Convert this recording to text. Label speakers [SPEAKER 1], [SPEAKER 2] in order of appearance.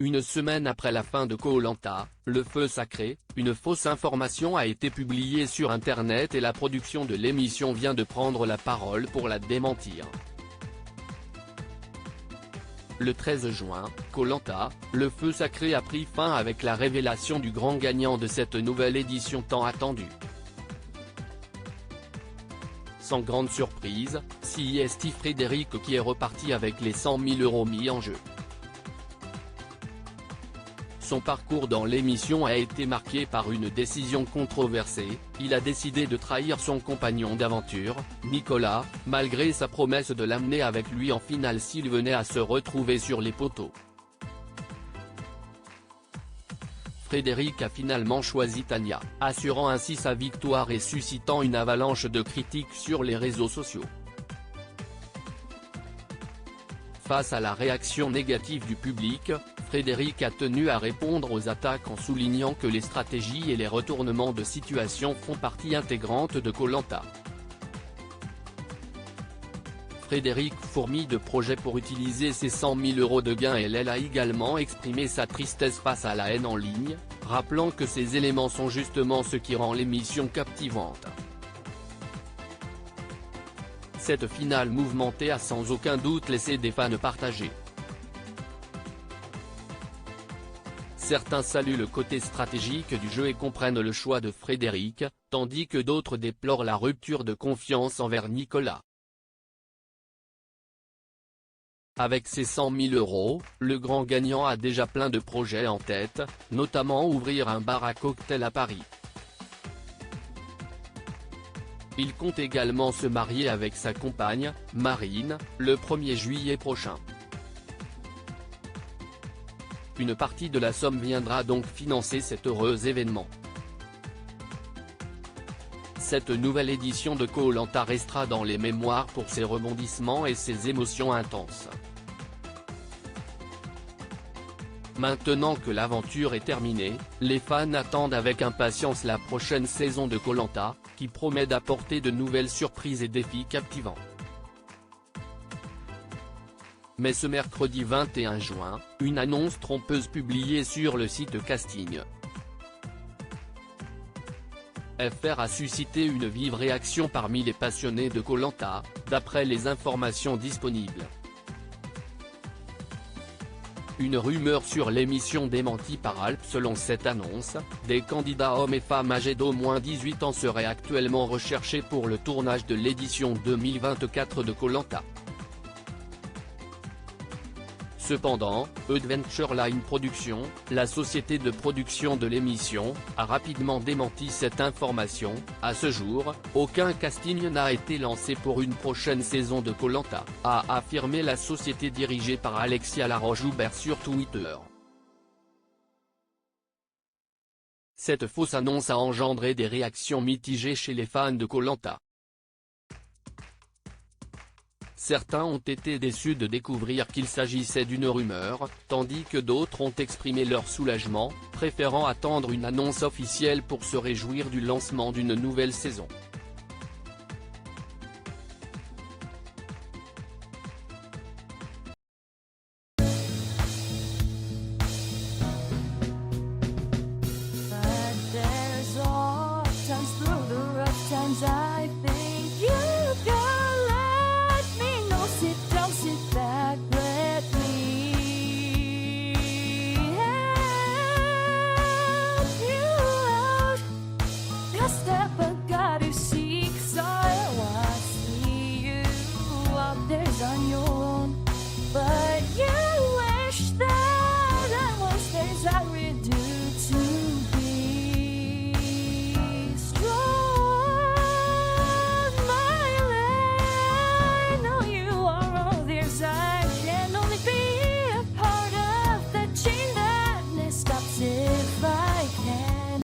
[SPEAKER 1] Une semaine après la fin de Koh-Lanta, le feu sacré, une fausse information a été publiée sur Internet et la production de l'émission vient de prendre la parole pour la démentir. Le 13 juin, Koh-Lanta, le feu sacré a pris fin avec la révélation du grand gagnant de cette nouvelle édition tant attendue. Sans grande surprise, c'est Frédéric qui est reparti avec les 100 000 € mis en jeu. Son parcours dans l'émission a été marqué par une décision controversée, il a décidé de trahir son compagnon d'aventure, Nicolas, malgré sa promesse de l'amener avec lui en finale s'il venait à se retrouver sur les poteaux. Frédéric a finalement choisi Tania, assurant ainsi sa victoire et suscitant une avalanche de critiques sur les réseaux sociaux. Face à la réaction négative du public, Frédéric a tenu à répondre aux attaques en soulignant que les stratégies et les retournements de situation font partie intégrante de Koh-Lanta. Frédéric fourmille de projets pour utiliser ses 100 000 € de gains et elle a également exprimé sa tristesse face à la haine en ligne, rappelant que ces éléments sont justement ce qui rend l'émission captivante. Cette finale mouvementée a sans aucun doute laissé des fans partagés. Certains saluent le côté stratégique du jeu et comprennent le choix de Frédéric, tandis que d'autres déplorent la rupture de confiance envers Nicolas. Avec ses 100 000 €, le grand gagnant a déjà plein de projets en tête, notamment ouvrir un bar à cocktails à Paris. Il compte également se marier avec sa compagne, Marine, le 1er juillet prochain. Une partie de la somme viendra donc financer cet heureux événement. Cette nouvelle édition de Koh-Lanta restera dans les mémoires pour ses rebondissements et ses émotions intenses. Maintenant que l'aventure est terminée, les fans attendent avec impatience la prochaine saison de Koh-Lanta, qui promet d'apporter de nouvelles surprises et défis captivants. Mais ce mercredi 21 juin, une annonce trompeuse publiée sur le site Casting FR a suscité une vive réaction parmi les passionnés de Koh-Lanta, d'après les informations disponibles. Une rumeur sur l'émission démentie par Alp. Selon cette annonce, des candidats hommes et femmes âgés d'au moins 18 ans seraient actuellement recherchés pour le tournage de l'édition 2024 de Koh-Lanta. Cependant, Adventure Line Productions, la société de production de l'émission, a rapidement démenti cette information. À ce jour, aucun casting n'a été lancé pour une prochaine saison de Koh-Lanta, a affirmé la société dirigée par Alexia Laroche-Joubert sur Twitter. Cette fausse annonce a engendré des réactions mitigées chez les fans de Koh-Lanta. Certains ont été déçus de découvrir qu'il s'agissait d'une rumeur, tandis que d'autres ont exprimé leur soulagement, préférant attendre une annonce officielle pour se réjouir du lancement d'une nouvelle saison.
[SPEAKER 2] But there's all times through the rough times I think